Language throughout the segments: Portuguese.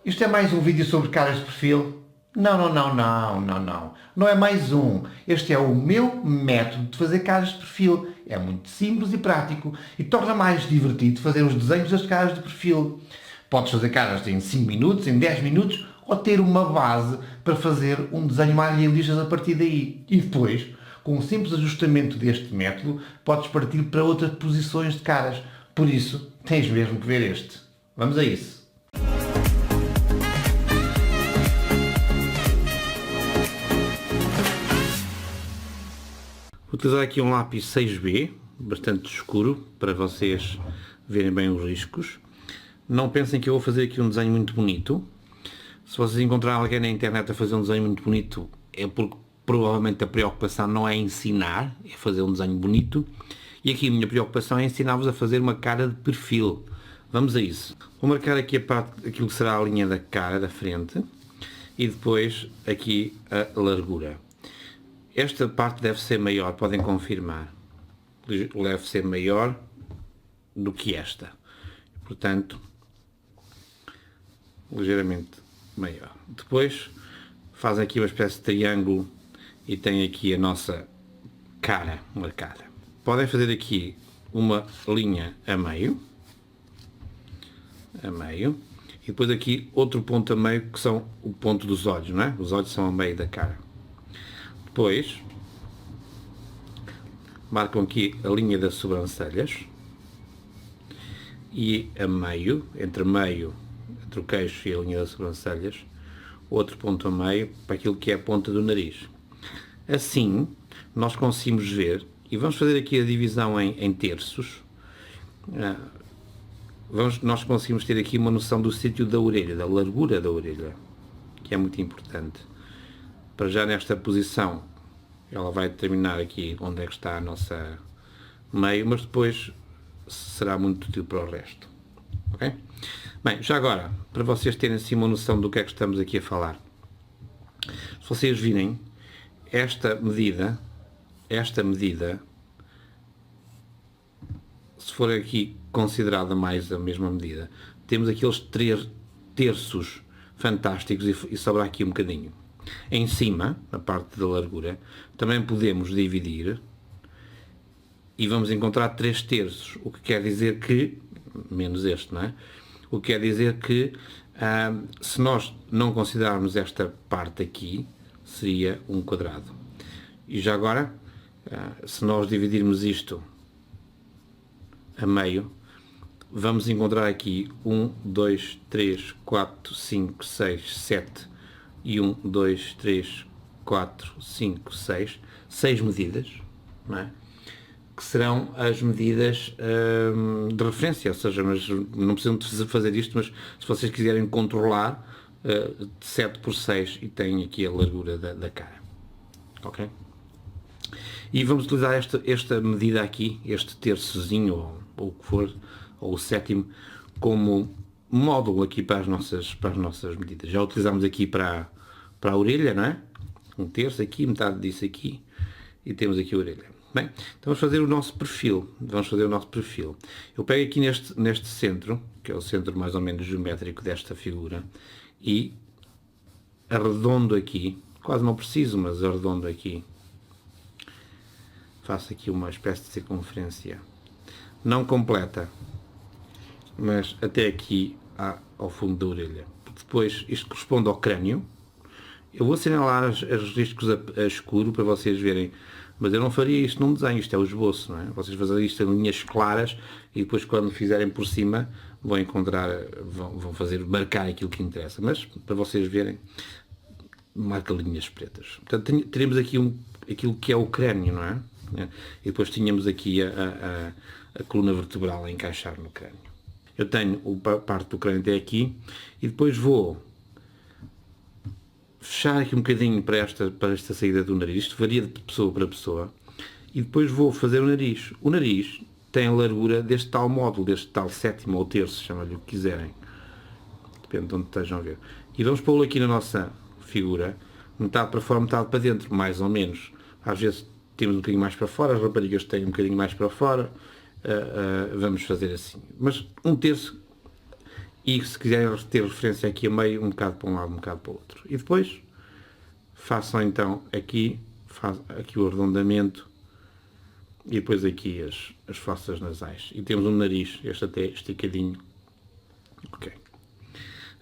Isto é mais um vídeo sobre caras de perfil? Não. Não é mais um. Este é o meu método de fazer caras de perfil. É muito simples e prático e torna mais divertido fazer os desenhos das caras de perfil. Podes fazer caras em 5 minutos, em 10 minutos ou ter uma base para fazer um desenho mais realista a partir daí. E depois, com um simples ajustamento deste método, podes partir para outras posições de caras. Por isso, tens mesmo que ver este. Vamos a isso. Vou utilizar aqui um lápis 6B, bastante escuro, para vocês verem bem os riscos. Não pensem que eu vou fazer aqui um desenho muito bonito. Se vocês encontrarem alguém na internet a fazer um desenho muito bonito, é porque provavelmente a preocupação não é ensinar, é fazer um desenho bonito. E aqui a minha preocupação é ensinar-vos a fazer uma cara de perfil. Vamos a isso. Vou marcar aqui a parte, aquilo que será a linha da cara, da frente, e depois aqui a largura. Esta parte deve ser maior, podem confirmar. Deve ser maior do que esta. Portanto, ligeiramente maior. Depois fazem aqui uma espécie de triângulo e tem aqui a nossa cara marcada. Podem fazer aqui uma linha a meio, e depois aqui outro ponto a meio, que são o ponto dos olhos, não é? Os olhos são a meio da cara. Depois marcam aqui a linha das sobrancelhas e a meio, entre o queixo e a linha das sobrancelhas, outro ponto a meio para aquilo que é a ponta do nariz. Assim, nós conseguimos ver, e vamos fazer aqui a divisão em terços, nós conseguimos ter aqui uma noção do sítio da orelha, da largura da orelha, que é muito importante. Para já nesta posição, ela vai determinar aqui onde é que está a nossa meio, mas depois será muito útil para o resto. Ok? Bem, já agora, para vocês terem assim uma noção do que é que estamos aqui a falar. Se vocês virem, esta medida, se for aqui considerada mais a mesma medida, temos aqueles 3 terços fantásticos e sobra aqui um bocadinho. Em cima, na parte da largura, também podemos dividir e vamos encontrar 3 terços, o que quer dizer que, menos este, não é? O que quer dizer que, se nós não considerarmos esta parte aqui, seria um quadrado. E já agora, se nós dividirmos isto a meio, vamos encontrar aqui 1, 2, 3, 4, 5, 6, 7 e 1, 2, 3, 4, 5, 6 medidas, não é? Que serão as medidas de referência, ou seja, mas não precisam de fazer isto, mas se vocês quiserem controlar, 7 por 6 e tem aqui a largura da cara, ok? E vamos utilizar esta medida aqui, este terçozinho, ou o que for, ou o sétimo, como módulo aqui para as nossas medidas. Já utilizamos aqui para a orelha, não é? Um terço aqui, metade disso aqui, e temos aqui a orelha. Bem, então vamos fazer o nosso perfil. Eu pego aqui neste centro, que é o centro mais ou menos geométrico desta figura, e arredondo aqui, quase não preciso, mas arredondo aqui. Faço aqui uma espécie de circunferência, não completa, mas até aqui ao fundo da orelha. Depois, isto corresponde ao crânio. Eu vou assinalar os riscos a escuro para vocês verem, mas eu não faria isto num desenho, isto é o esboço, não é? Vocês fazem isto em linhas claras e depois quando fizerem por cima vão encontrar, vão marcar aquilo que interessa, mas para vocês verem, marca linhas pretas. Portanto, teremos aqui aquilo que é o crânio, não é? E depois tínhamos aqui a coluna vertebral a encaixar no crânio. Eu tenho a parte do crânio até aqui e depois vou fechar aqui um bocadinho para esta saída do nariz. Isto varia de pessoa para pessoa. E depois vou fazer o nariz. O nariz tem a largura deste tal módulo, deste tal sétimo ou terço, chama-lhe o que quiserem. Depende de onde estejam a ver. E vamos pô-lo aqui na nossa figura, metade para fora, metade para dentro, mais ou menos. Às vezes temos um bocadinho mais para fora, as raparigas têm um bocadinho mais para fora. Vamos fazer assim. Mas um terço e se quiserem ter referência aqui a meio, um bocado para um lado, um bocado para o outro. E depois façam então aqui, aqui o arredondamento e depois aqui as fossas nasais. E temos um nariz, este até esticadinho. Ok.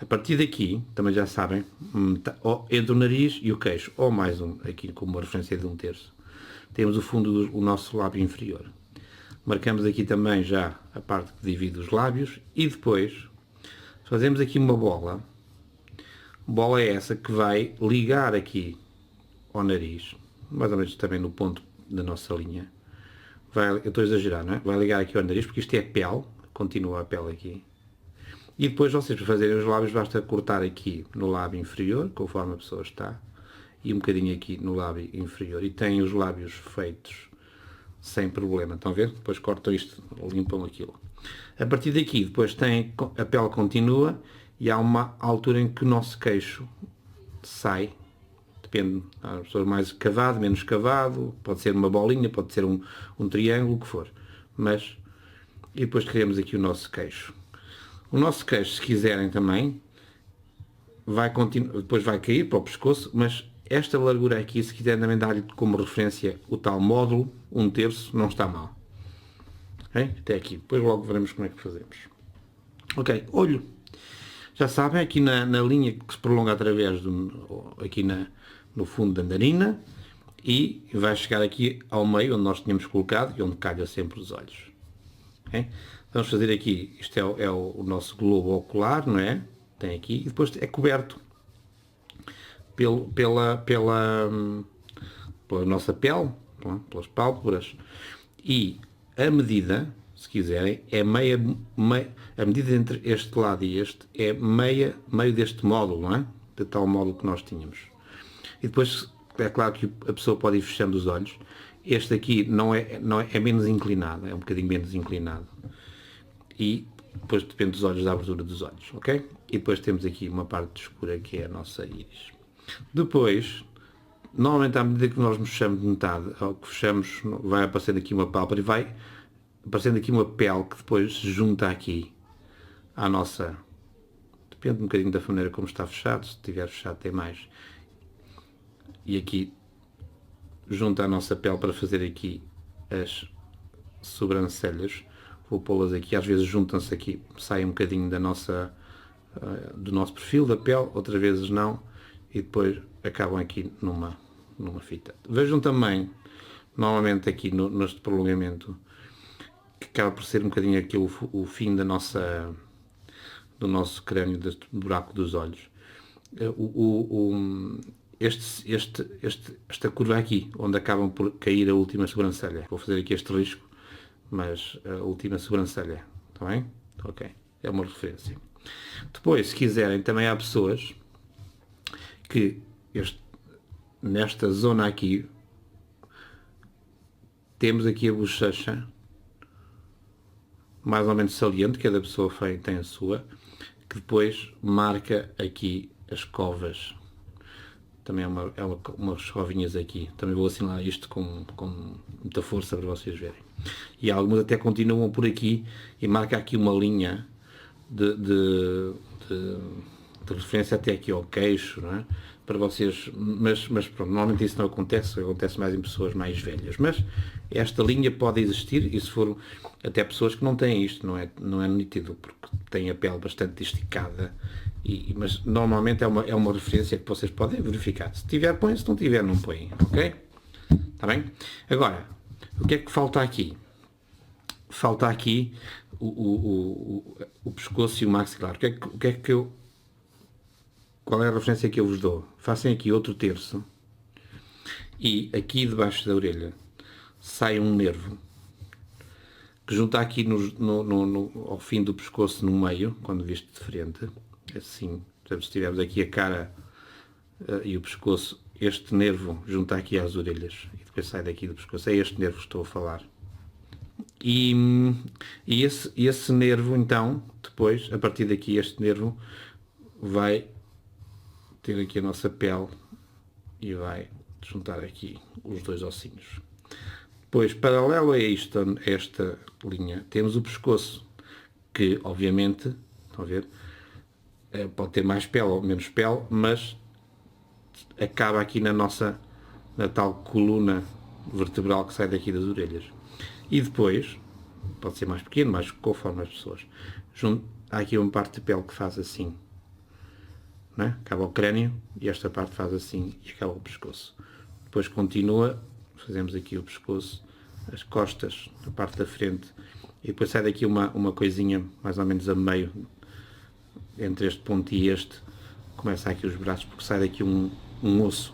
A partir daqui, também já sabem, entre o nariz e o queixo, ou mais um, aqui como uma referência de 1/3, temos o fundo do nosso lábio inferior. Marcamos aqui também já a parte que divide os lábios e depois fazemos aqui uma bola. Bola é essa que vai ligar aqui ao nariz, mais ou menos também no ponto da nossa linha. Eu estou a exagerar, não é? Vai ligar aqui ao nariz, porque isto é pele, continua a pele aqui. E depois vocês, para fazerem os lábios, basta cortar aqui no lábio inferior, conforme a pessoa está, e um bocadinho aqui no lábio inferior. E têm os lábios feitos sem problema, estão a ver? Depois cortam isto, limpam aquilo. A partir daqui, depois tem, a pele continua e há uma altura em que o nosso queixo sai. Depende, há pessoas mais cavado, menos cavado, pode ser uma bolinha, pode ser um triângulo, o que for. Mas, e depois criamos aqui o nosso queixo. O nosso queixo, se quiserem também, depois vai cair para o pescoço, mas esta largura aqui, se quiserem também dar-lhe como referência o tal módulo, 1/3, não está mal. Okay? Até aqui. Depois logo veremos como é que fazemos. Ok, olho. Já sabem, aqui na linha que se prolonga através aqui no fundo da narina e vai chegar aqui ao meio, onde nós tínhamos colocado e onde calha sempre os olhos. Okay? Vamos fazer aqui, isto é o nosso globo ocular, não é? Tem aqui, e depois é coberto pela nossa pele, pelas pálpebras, e a medida, se quiserem, é a medida entre este lado e este é meio deste módulo, não é? De tal módulo que nós tínhamos. E depois, é claro que a pessoa pode ir fechando os olhos. Este aqui é menos inclinado, é um bocadinho menos inclinado. E depois depende dos olhos, da abertura dos olhos, ok? E depois temos aqui uma parte escura que é a nossa íris. Depois, normalmente à medida que nós mexemos de metade, ao que fechamos, vai aparecendo aqui uma pálpebra e vai aparecendo aqui uma pele que depois se junta aqui à nossa... Depende um bocadinho da maneira como está fechado, se estiver fechado tem mais. E aqui junta a nossa pele para fazer aqui as sobrancelhas. Vou pô-las aqui, às vezes juntam-se aqui, sai um bocadinho do nosso perfil da pele, outras vezes não, e depois acabam aqui numa fita. Vejam também, normalmente aqui neste prolongamento, que acaba por ser um bocadinho aqui o fim do nosso crânio, deste buraco dos olhos. Esta curva aqui, onde acabam por cair a última sobrancelha. Vou fazer aqui este risco, mas a última sobrancelha, está bem? Ok, é uma referência. Depois, se quiserem, também há pessoas que nesta zona aqui temos aqui a bochecha mais ou menos saliente, cada pessoa tem a sua, que depois marca aqui as covas. Também é umas escovinhas aqui. Também vou assinalar isto com muita força para vocês verem. E algumas até continuam por aqui e marca aqui uma linha de referência até aqui ao queixo, não é? Para vocês, mas pronto, normalmente isso não acontece mais em pessoas mais velhas, mas esta linha pode existir e se for até pessoas que não têm isto, não é nítido, porque têm a pele bastante esticada, mas normalmente é uma referência que vocês podem verificar. Se tiver, põe, se não tiver, não põe, ok? Está bem? Agora, o que é que falta aqui? Falta aqui o pescoço e o maxilar. Qual é a referência que eu vos dou? Façam aqui outro terço e aqui debaixo da orelha sai um nervo que junta aqui ao fim do pescoço no meio, quando visto de frente, assim, portanto, se tivermos aqui a cara e o pescoço, este nervo junta aqui às orelhas e depois sai daqui do pescoço, é este nervo que estou a falar. E esse nervo, então, depois, a partir daqui, este nervo vai ter aqui a nossa pele e vai juntar aqui os dois ossinhos. Depois, paralelo a esta linha, temos o pescoço, que obviamente, estão a ver, pode ter mais pele ou menos pele, mas acaba aqui na tal coluna vertebral que sai daqui das orelhas. E depois, pode ser mais pequeno, mais conforme as pessoas. Há aqui uma parte de pele que faz assim, não é? Acaba o crânio e esta parte faz assim e acaba o pescoço. Depois continua, fazemos aqui o pescoço, as costas, a parte da frente, e depois sai daqui uma coisinha mais ou menos a meio, entre este ponto e este, começa aqui os braços, porque sai daqui um osso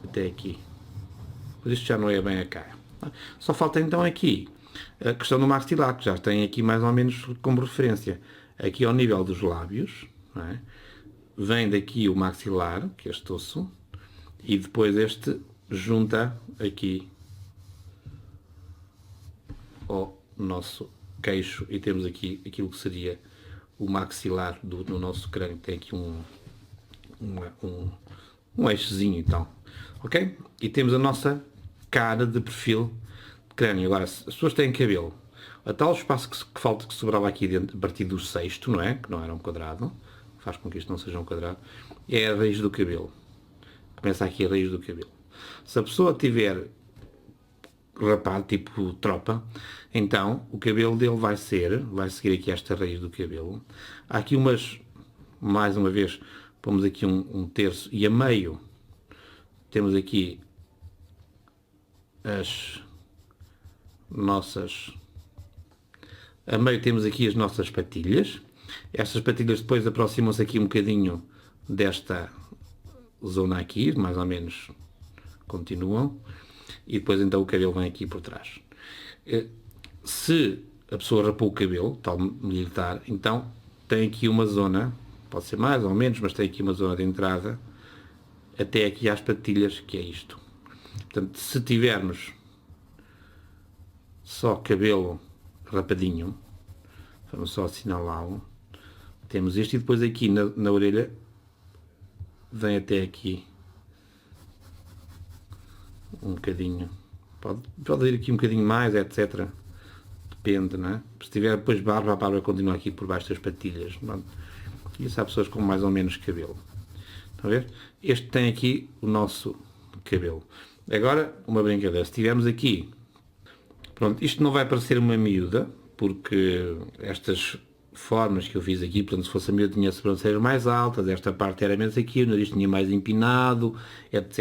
até aqui. Mas isto já não é bem a cara. Só falta então aqui a questão do maxilar, que já tem aqui mais ou menos como referência. Aqui ao nível dos lábios, não é? Vem daqui o maxilar, que é este osso, e depois este junta aqui ao nosso queixo e temos aqui aquilo que seria o maxilar no nosso crânio. Tem aqui um eixozinho e tal, ok? E temos a nossa cara de perfil de crânio. Agora, se as pessoas têm cabelo, a tal espaço que falta, que sobrava aqui dentro, a partir do sexto, não é? Que não era um quadrado, faz com que isto não seja um quadrado, é a raiz do cabelo. Começa aqui a raiz do cabelo. Se a pessoa tiver rapado, tipo tropa, então o cabelo dele vai seguir aqui esta raiz do cabelo. Há aqui mais uma vez, pomos aqui um terço e a meio temos aqui a meio temos aqui as nossas patilhas. Estas patilhas depois aproximam-se aqui um bocadinho desta zona aqui, mais ou menos continuam, e depois então o cabelo vem aqui por trás. Se a pessoa rapou o cabelo, tal militar, então tem aqui uma zona, pode ser mais ou menos, mas tem aqui uma zona de entrada até aqui às patilhas, que é isto. Portanto, se tivermos só cabelo rapadinho, vamos só assinalá-lo, temos isto, e depois aqui na orelha vem até aqui um bocadinho, pode ir aqui um bocadinho mais, etc. Depende, não é? Se tiver depois barba, a barba continua aqui por baixo das patilhas. Isso há pessoas com mais ou menos cabelo. Estão a ver? Este tem aqui o nosso cabelo. Agora, uma brincadeira. Se tivermos aqui, pronto, isto não vai parecer uma miúda, porque estas formas que eu fiz aqui, portanto, se fosse a miúda tinha sobrancelhas mais altas, esta parte era menos aqui, o nariz tinha mais empinado, etc.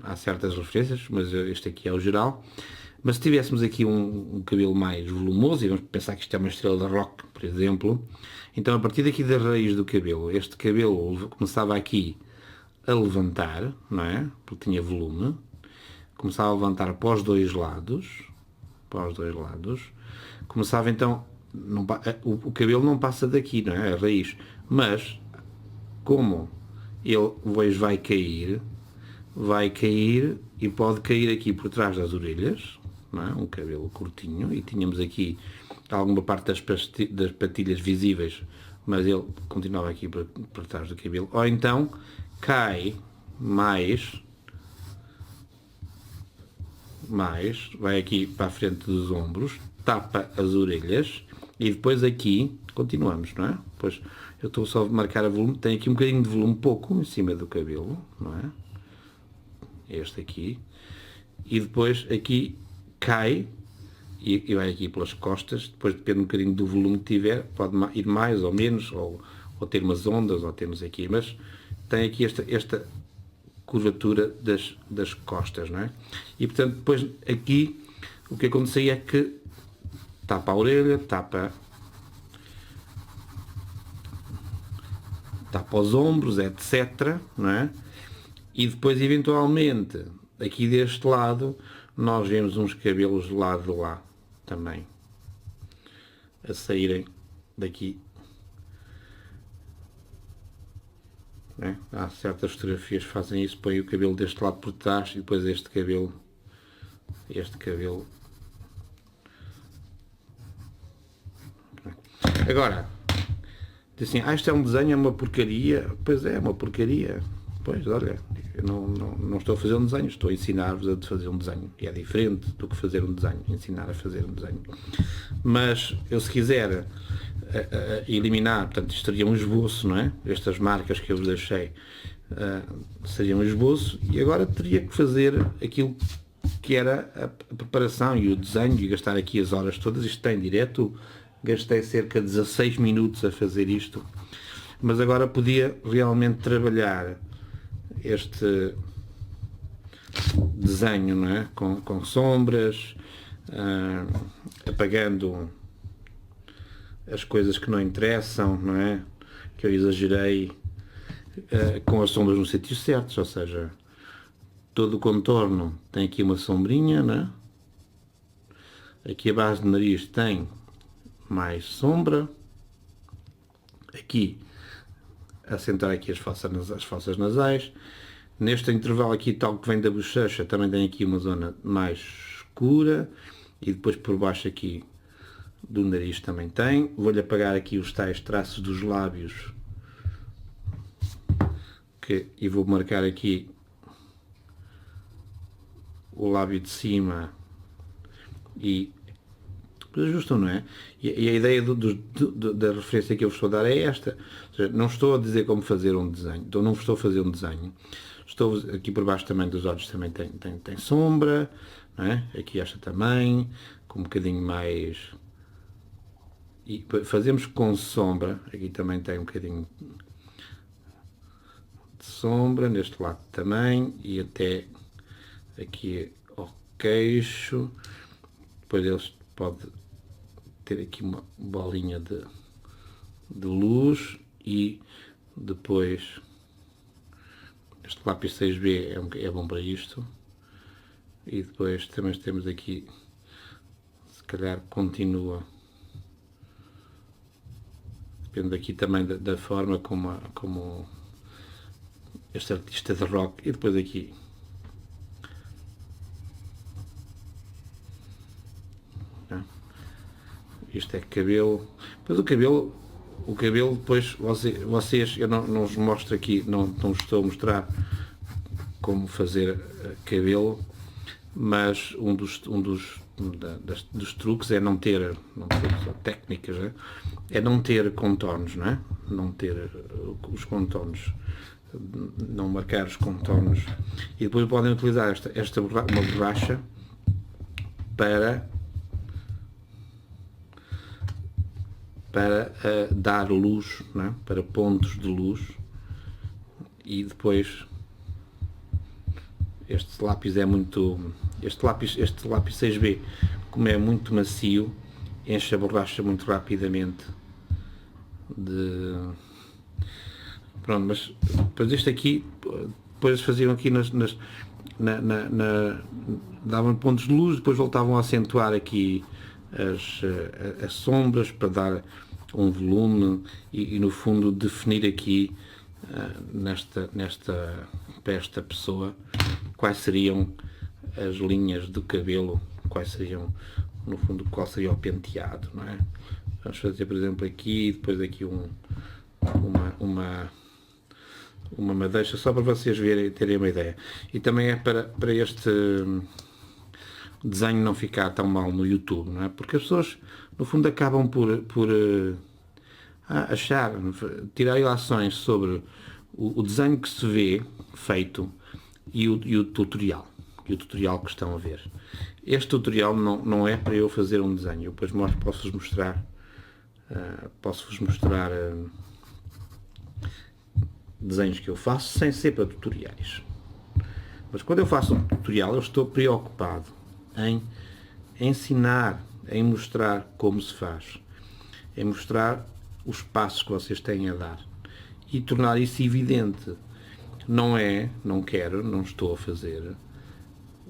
Há certas referências, mas este aqui é o geral. Mas se tivéssemos aqui um cabelo mais volumoso, e vamos pensar que isto é uma estrela de rock, por exemplo, então a partir daqui da raiz do cabelo, este cabelo começava aqui a levantar, não é? Porque tinha volume, começava a levantar para os dois lados, começava então, o cabelo não passa daqui, não é? A raiz, mas como ele depois vai cair e pode cair aqui por trás das orelhas, não é? Um cabelo curtinho, e tínhamos aqui alguma parte das patilhas visíveis, mas ele continuava aqui por trás do cabelo. Ou então cai mais, vai aqui para a frente dos ombros, tapa as orelhas, e depois aqui continuamos, não é? Depois eu estou só a marcar a volume, tem aqui um bocadinho de volume, pouco em cima do cabelo, não é? Este aqui, e depois aqui cai e vai aqui pelas costas, depois depende um bocadinho do volume que tiver, pode ir mais ou menos, ou ter umas ondas, ou temos aqui, mas tem aqui esta curvatura das costas, não é? E portanto depois aqui o que acontecia é que tapa a orelha, tapa os ombros, etc, não é? E depois eventualmente aqui deste lado nós vemos uns cabelos do lado de lá também a saírem daqui, não é? Há certas fotografias que fazem isso, põem o cabelo deste lado por trás e depois este cabelo agora diz assim, isto é um desenho, é uma porcaria. Pois é uma porcaria. Pois, olha, eu não estou a fazer um desenho, estou a ensinar-vos a fazer um desenho. E é diferente do que fazer um desenho, ensinar a fazer um desenho. Mas eu, se quiser a eliminar, portanto isto seria um esboço, não é? Estas marcas que eu vos deixei seria um esboço, e agora teria que fazer aquilo que era a preparação e o desenho e gastar aqui as horas todas. Isto está em direto, gastei cerca de 16 minutos a fazer isto, mas agora podia realmente trabalhar este desenho, não é? Com sombras, apagando as coisas que não interessam, não é? Que eu exagerei, com as sombras nos sítios certos, ou seja, todo o contorno tem aqui uma sombrinha, não é? Aqui a base do nariz tem mais sombra, aqui acentuar aqui as fossas nasais, neste intervalo aqui tal que vem da bochecha também tem aqui uma zona mais escura, e depois por baixo aqui do nariz também tem. Vou-lhe apagar aqui os tais traços dos lábios, e vou marcar aqui o lábio de cima e ajustam, não é? E a ideia da referência que eu vos estou a dar é esta. Ou seja, não estou a dizer como fazer um desenho, então não estou a fazer um desenho. Estou aqui por baixo também dos olhos também tem sombra, não é? Aqui esta também, com um bocadinho mais. E fazemos com sombra, aqui também tem um bocadinho de sombra, neste lado também, e até aqui ao queixo. Depois eles pode ter aqui uma bolinha de luz, e depois este lápis 6B é bom para isto. E depois também temos aqui, se calhar continua, depende aqui também da forma como este artista de rock. E depois aqui isto é cabelo. Depois o cabelo depois vocês, eu não vos mostro aqui, não vos estou a mostrar como fazer cabelo, mas um dos truques é não ter técnicas, é não ter contornos, não é? Não ter os contornos, não marcar os contornos. E depois podem utilizar uma borracha para dar luz, não é? Para pontos de luz. E depois este lápis é muito, este lápis 6B, como é muito macio, enche a borracha muito rapidamente pronto. Mas depois isto aqui, depois faziam aqui davam pontos de luz, depois voltavam a acentuar aqui as sombras para dar um volume e no fundo definir aqui para esta pessoa quais seriam as linhas do cabelo, quais seriam, no fundo, qual seria o penteado, não é? Vamos fazer, por exemplo, aqui, depois aqui uma madeixa, só para vocês terem uma ideia. E também é para este desenho não ficar tão mal no YouTube, não é? Porque as pessoas, no fundo, acabam por achar, tirar ilações sobre o desenho que se vê feito e o tutorial que estão a ver. Este tutorial não é para eu fazer um desenho. Eu depois posso-vos mostrar desenhos que eu faço sem ser para tutoriais. Mas quando eu faço um tutorial, eu estou preocupado em ensinar, em mostrar como se faz, em mostrar os passos que vocês têm a dar e tornar isso evidente. Não estou a fazer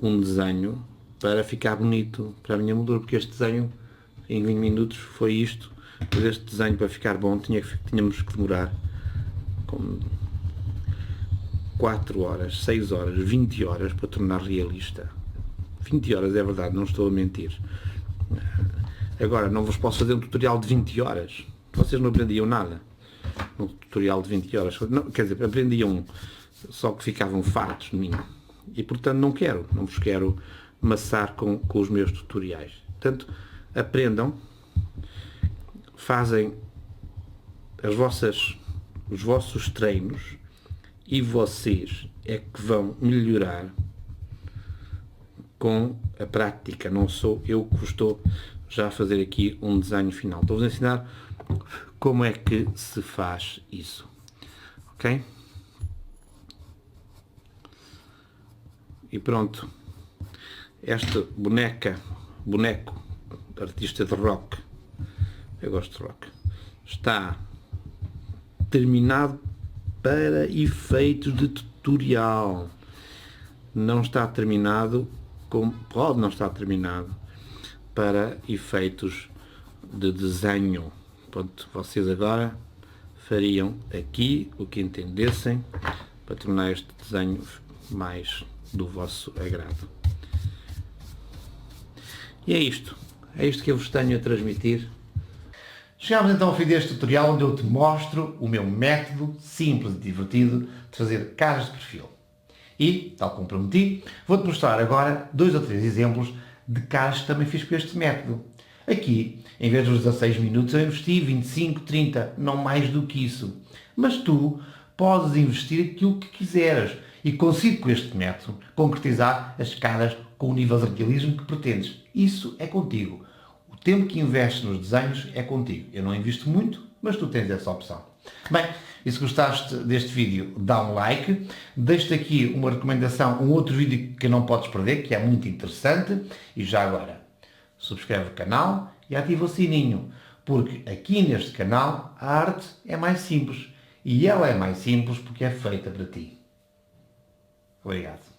um desenho para ficar bonito para a minha moldura, porque este desenho em 20 minutos foi isto, mas este desenho para ficar bom tínhamos que demorar como 4 horas, 6 horas, 20 horas para tornar realista. 20 horas, é verdade, não estou a mentir. Agora, não vos posso fazer um tutorial de 20 horas. Vocês não aprendiam nada no tutorial de 20 horas. Não, quer dizer, aprendiam, só que ficavam fartos de mim. E, portanto, não vos quero maçar com os meus tutoriais. Portanto, aprendam, fazem os vossos treinos e vocês é que vão melhorar com a prática. Não sou eu que vos estou já a fazer aqui um desenho final. Estou-vos a ensinar como é que se faz isso. Ok? E pronto. Este boneco, artista de rock, eu gosto de rock, está terminado para efeitos de tutorial. Não está terminado, pode não estar terminado para efeitos de desenho. Pronto, vocês agora fariam aqui o que entendessem para tornar este desenho mais do vosso agrado. E é isto que eu vos tenho a transmitir. Chegamos então ao fim deste tutorial onde eu te mostro o meu método simples e divertido de fazer caras de perfil. E, tal como prometi, vou-te mostrar agora 2 ou 3 exemplos de caras que também fiz com este método. Aqui, em vez dos 16 minutos, eu investi 25, 30, não mais do que isso. Mas tu podes investir aquilo que quiseres e consigo com este método concretizar as caras com o nível de realismo que pretendes. Isso é contigo. O tempo que investes nos desenhos é contigo. Eu não invisto muito, mas tu tens essa opção. Bem, e se gostaste deste vídeo, dá um like. Deixo-te aqui uma recomendação, um outro vídeo que não podes perder, que é muito interessante. E já agora, subscreve o canal e ativa o sininho, porque aqui neste canal a arte é mais simples. E ela é mais simples porque é feita para ti. Obrigado.